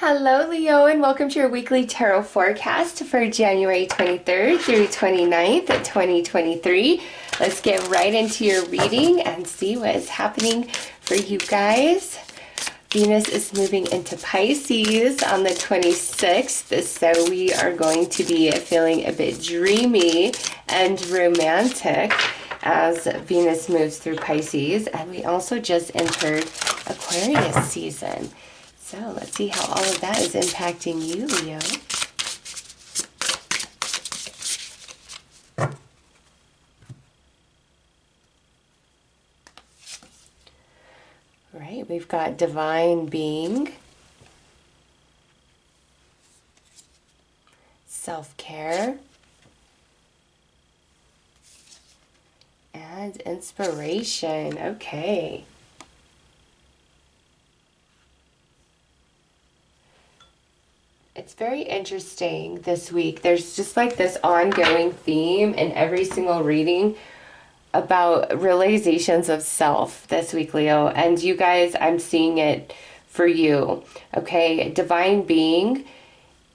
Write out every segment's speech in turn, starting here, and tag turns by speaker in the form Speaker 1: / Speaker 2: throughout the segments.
Speaker 1: Hello, Leo, and welcome to your weekly tarot forecast for January 23rd through 29th, 2023. Let's get right into your reading and see what is happening for you guys. Venus is moving into Pisces on the 26th, so we are going to be feeling a bit dreamy and romantic as Venus moves through Pisces, and we also just entered Aquarius season. So let's see how all of that is impacting you, Leo. Right, we've got divine being, self-care, and inspiration. Okay. It's very interesting this week. There's just like this ongoing theme in every single reading about realizations of self this week, Leo. And you guys, I'm seeing it for you. Okay, divine being,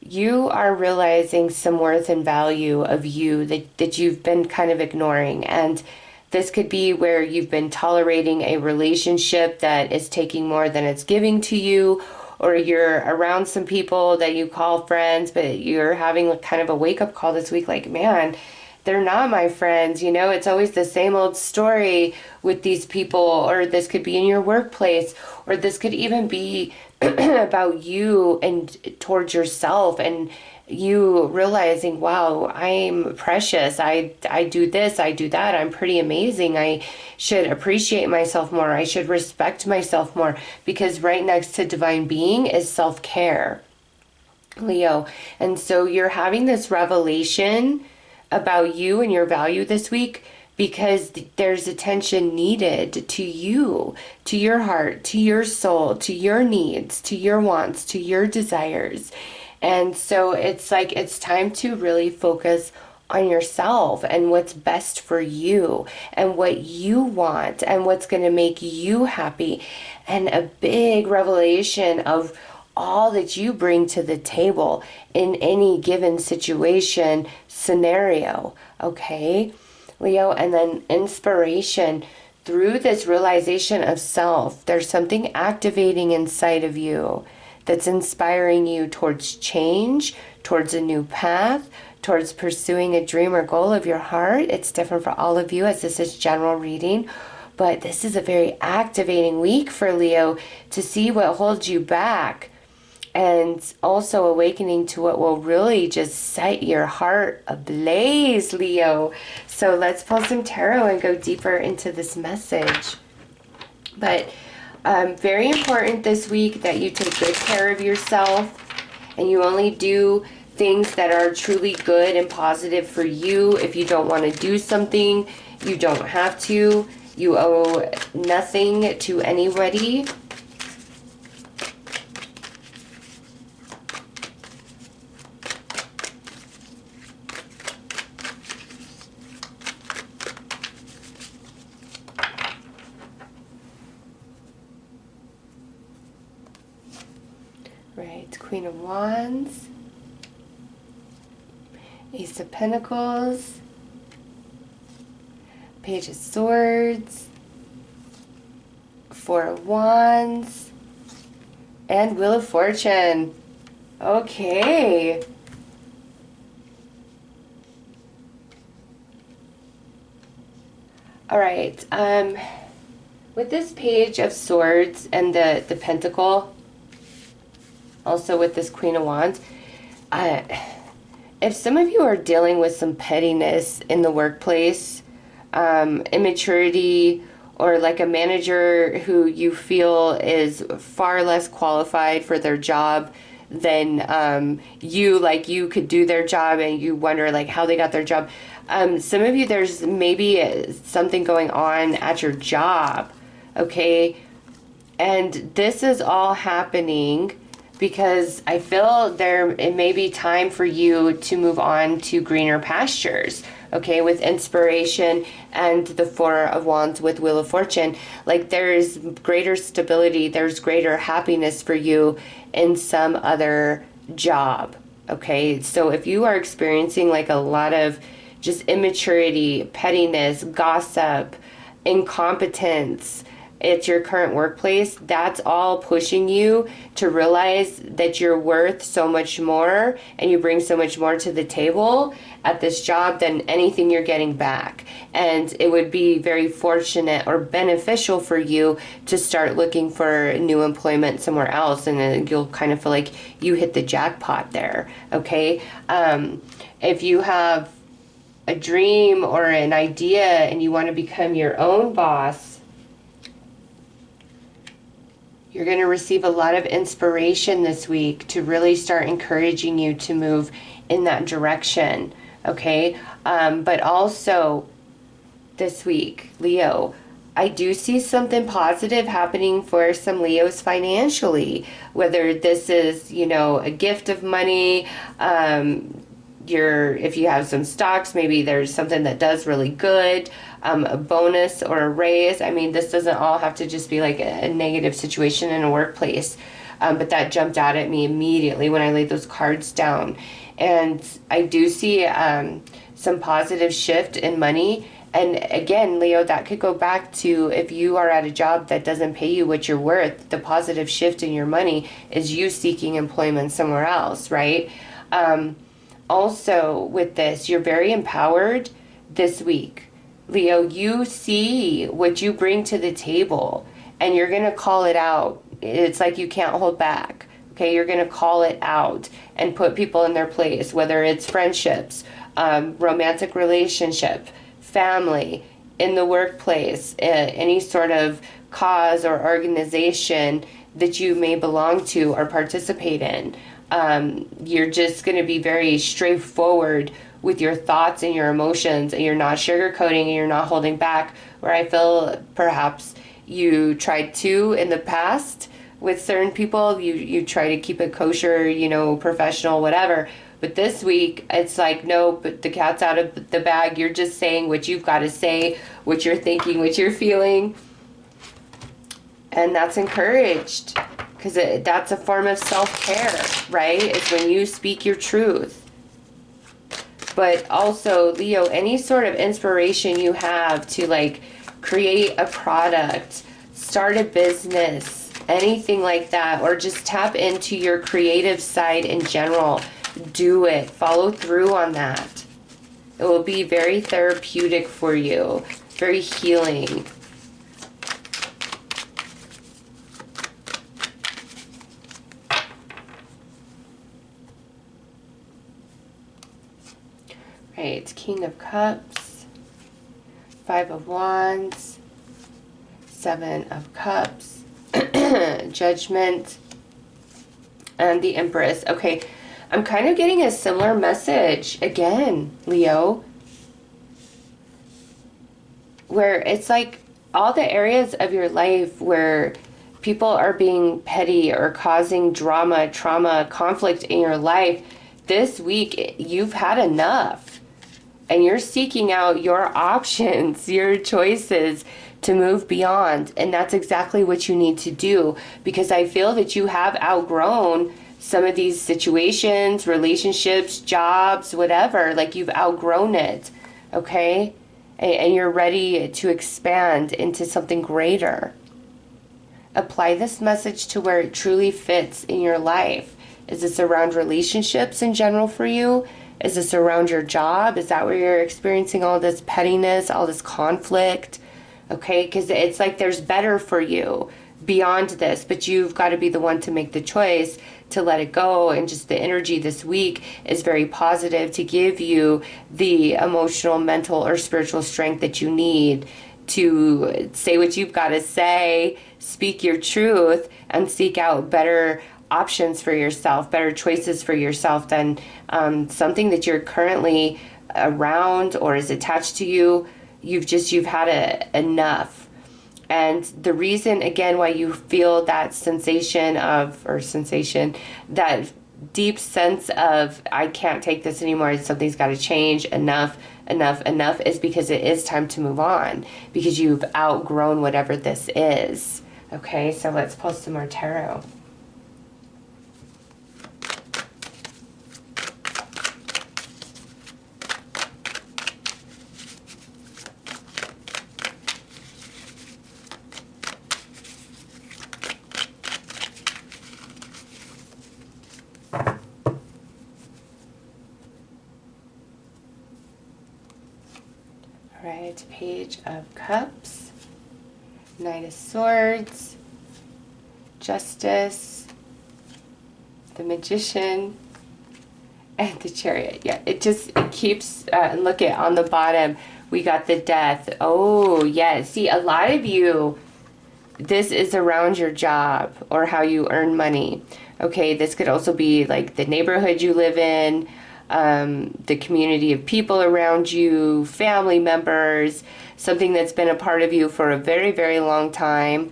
Speaker 1: you are realizing some worth and value of you that you've been kind of ignoring. And this could be where you've been tolerating a relationship that is taking more than it's giving to you, or you're around some people that you call friends, but you're having kind of a wake-up call this week, like, man, they're not my friends. You know, it's always the same old story with these people. Or this could be in your workplace, or this could even be about you and towards yourself, and you realizing, wow, I'm precious. I do this, I do that. I'm pretty amazing. I should appreciate myself more. I should respect myself more, because right next to divine being is self-care, Leo. And so you're having this revelation about you and your value this week, because there's attention needed to you, to your heart, to your soul, to your needs, to your wants, to your desires. And so it's like it's time to really focus on yourself and what's best for you and what you want and what's going to make you happy. And a big revelation of all that you bring to the table in any given situation, scenario. Okay, Leo? And then inspiration. Through this realization of self, there's something activating inside of you that's inspiring you towards change, towards a new path, towards pursuing a dream or goal of your heart. It's different for all of you, as this is general reading, but this is a very activating week for Leo to see what holds you back, and also awakening to what will really just set your heart ablaze, Leo. So let's pull some tarot and go deeper into this message. But very important this week that you take good care of yourself, and you only do things that are truly good and positive for you. If you don't want to do something, you don't have to. You owe nothing to anybody. Right, Queen of Wands, Ace of Pentacles, Page of Swords, Four of Wands, and Wheel of Fortune. Okay. All right. With this Page of Swords and the Pentacle, also with this Queen of Wands, if some of you are dealing with some pettiness in the workplace, immaturity, or like a manager who you feel is far less qualified for their job than you could do their job, and you wonder like how they got their job. Some of you, there's maybe something going on at your job, okay? And this is all happening because I feel it may be time for you to move on to greener pastures. Okay, with inspiration and the Four of Wands with Wheel of Fortune, like there's greater stability, there's greater happiness for you in some other job. Okay, so if you are experiencing like a lot of just immaturity, pettiness, gossip, incompetence at your current workplace, that's all pushing you to realize that you're worth so much more and you bring so much more to the table at this job than anything you're getting back. And it would be very fortunate or beneficial for you to start looking for new employment somewhere else, and then you'll kind of feel like you hit the jackpot there. Okay, if you have a dream or an idea and you want to become your own boss, you're going to receive a lot of inspiration this week to really start encouraging you to move in that direction. Okay, but also this week, Leo, I do see something positive happening for some Leos financially, whether this is, a gift of money, if you have some stocks, maybe there's something that does really good, a bonus or a raise. I mean, this doesn't all have to just be like a negative situation in a workplace, but that jumped out at me immediately when I laid those cards down. And I do see some positive shift in money. And again, Leo, that could go back to if you are at a job that doesn't pay you what you're worth, the positive shift in your money is you seeking employment somewhere else, right? Also, with this, you're very empowered this week. Leo, you see what you bring to the table and you're going to call it out. It's like you can't hold back. Okay, you're going to call it out and put people in their place, whether it's friendships, romantic relationship, family, in the workplace, any sort of cause or organization that you may belong to or participate in. You're just going to be very straightforward with your thoughts and your emotions, and you're not sugarcoating and you're not holding back, where I feel perhaps you tried to in the past with certain people. You try to keep it kosher, professional, whatever. But this week, it's like, no, but the cat's out of the bag. You're just saying what you've got to say, what you're thinking, what you're feeling. And that's encouraged, because that's a form of self-care, right? It's when you speak your truth. But also, Leo, any sort of inspiration you have to like create a product, start a business, anything like that, or just tap into your creative side in general, do it. Follow through on that. It will be very therapeutic for you, very healing. Right, King of Cups, Five of Wands, Seven of Cups, Judgment, and the Empress. Okay, I'm kind of getting a similar message again, Leo, where it's like all the areas of your life where people are being petty or causing drama, trauma, conflict in your life. This week, you've had enough. And you're seeking out your options, your choices to move beyond. And that's exactly what you need to do, because I feel that you have outgrown some of these situations, relationships, jobs, whatever. Like you've outgrown it, okay? And you're ready to expand into something greater. Apply this message to where it truly fits in your life. Is this around relationships in general for you? Is this around your job? Is that where you're experiencing all this pettiness, all this conflict? Okay, because it's like there's better for you beyond this, but you've got to be the one to make the choice to let it go. And just the energy this week is very positive to give you the emotional, mental, or spiritual strength that you need to say what you've got to say, speak your truth, and seek out better options for yourself, better choices for yourself than something that you're currently around or is attached to you. You've had enough. And the reason, again, why you feel that that deep sense of, I can't take this anymore, something's got to change, enough, is because it is time to move on, because you've outgrown whatever this is. Okay, so let's pull some more tarot. Right, Page of Cups, Knight of Swords, Justice, the Magician, and the Chariot. Yeah, it keeps, look at on the bottom, we got the Death. Oh, yeah. See, a lot of you, this is around your job or how you earn money. Okay, this could also be like the neighborhood you live in, the community of people around you, family members, something that's been a part of you for a very, very long time,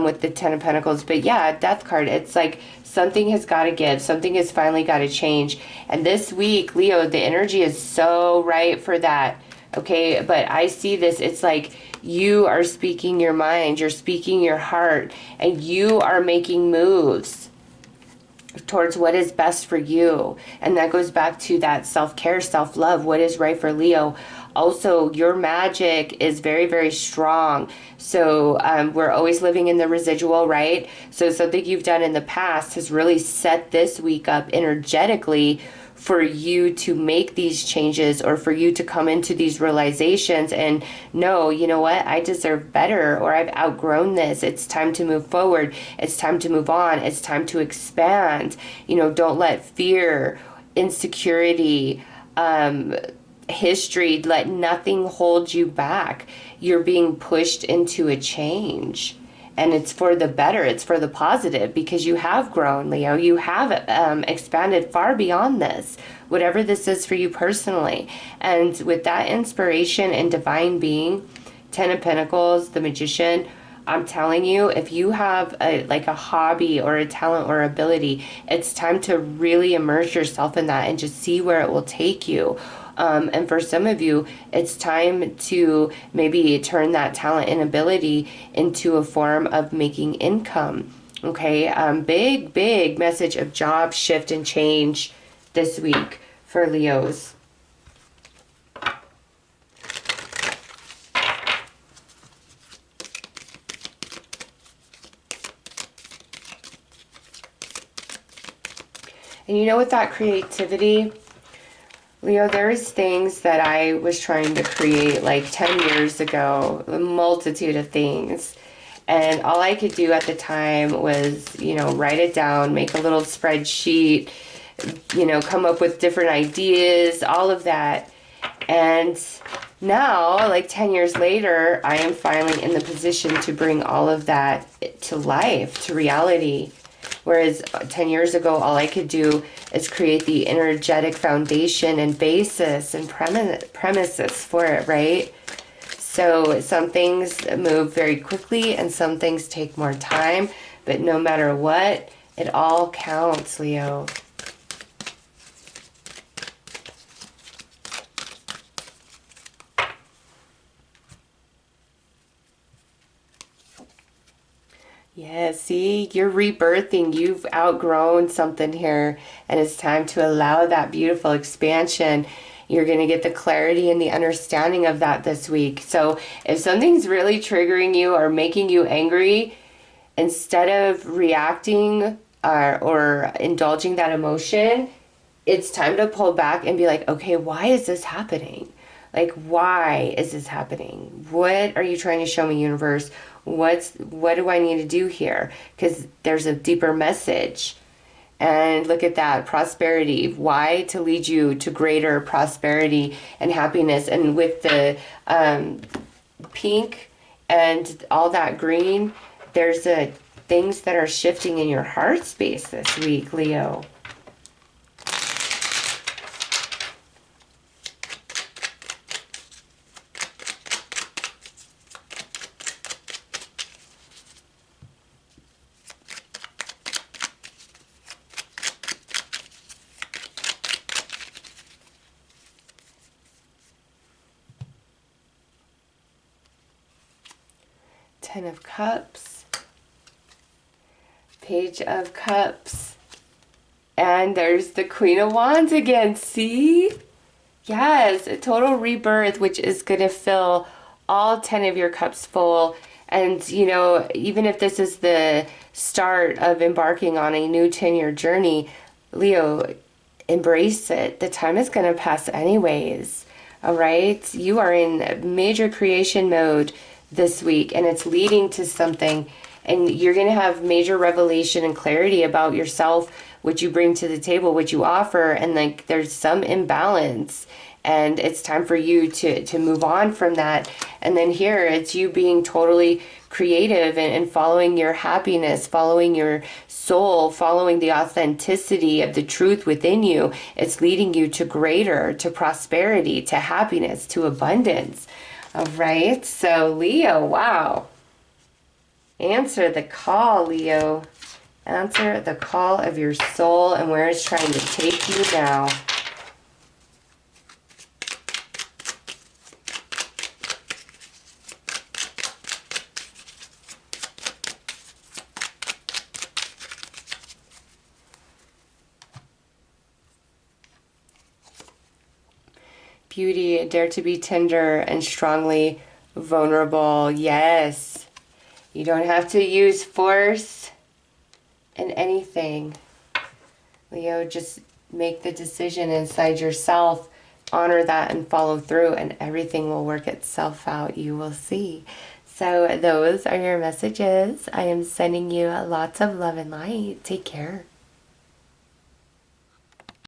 Speaker 1: with the Ten of Pentacles. But yeah, Death card, it's like something has got to give. Something has finally got to change. And this week, Leo, the energy is so right for that. Okay, but I see this, it's like you are speaking your mind, you're speaking your heart, and you are making moves towards what is best for you. And that goes back to that self-care, self-love, what is right for Leo. Also, your magic is very, very strong. So we're always living in the residual, right? So something you've done in the past has really set this week up energetically for you to make these changes, or for you to come into these realizations and know, you know what, I deserve better, or I've outgrown this. It's time to move forward. It's time to move on. It's time to expand. You know, don't let fear, insecurity, history, let nothing hold you back. You're being pushed into a change. And it's for the better, it's for the positive, because you have grown, Leo. You have expanded far beyond this, whatever this is for you personally. And with that inspiration and divine being, Ten of Pentacles, the Magician, I'm telling you, if you have like a hobby or a talent or ability, it's time to really immerse yourself in that and just see where it will take you. And for some of you, it's time to maybe turn that talent and ability into a form of making income. Okay, big message of job shift and change this week for Leos. And you know, with that creativity, Leo, there's things that I was trying to create like 10 years ago, a multitude of things. And all I could do at the time was, you know, write it down, make a little spreadsheet, you know, come up with different ideas, all of that. And now, like 10 years later, I am finally in the position to bring all of that to life, to reality. Whereas 10 years ago, all I could do is create the energetic foundation and basis and premises for it, right? So some things move very quickly and some things take more time. But no matter what, it all counts, Leo. Yeah, see, you're rebirthing. You've outgrown something here, and it's time to allow that beautiful expansion. You're going to get the clarity and the understanding of that this week. So if something's really triggering you or making you angry, instead of reacting or indulging that emotion, it's time to pull back and be like, okay, why is this happening? Like, why is this happening? What are you trying to show me, universe? What do I need to do here? Because there's a deeper message. And look at that, prosperity. Why? To lead you to greater prosperity and happiness. And with the pink and all that green, there's things that are shifting in your heart space this week, Leo. Ten of Cups, Page of Cups, and there's the Queen of Wands again. See? Yes, a total rebirth, which is going to fill all 10 of your cups full. And, you know, even if this is the start of embarking on a new 10-year journey, Leo, embrace it. The time is going to pass anyways. All right? You are in major creation mode this week, and it's leading to something. And you're going to have major revelation and clarity about yourself, what you bring to the table, what you offer, and like there's some imbalance, and it's time for you to move on from that. And then here it's you being totally creative and following your happiness, following your soul, following the authenticity of the truth within you. It's leading you to greater, to prosperity, to happiness, to abundance. All right, so Leo, wow. Answer the call, Leo. Answer the call of your soul and where it's trying to take you now. Beauty, dare to be tender and strongly vulnerable. Yes. You don't have to use force in anything. Leo, just make the decision inside yourself, honor that and follow through, and everything will work itself out. You will see. So those are your messages. I am sending you lots of love and light. Take care.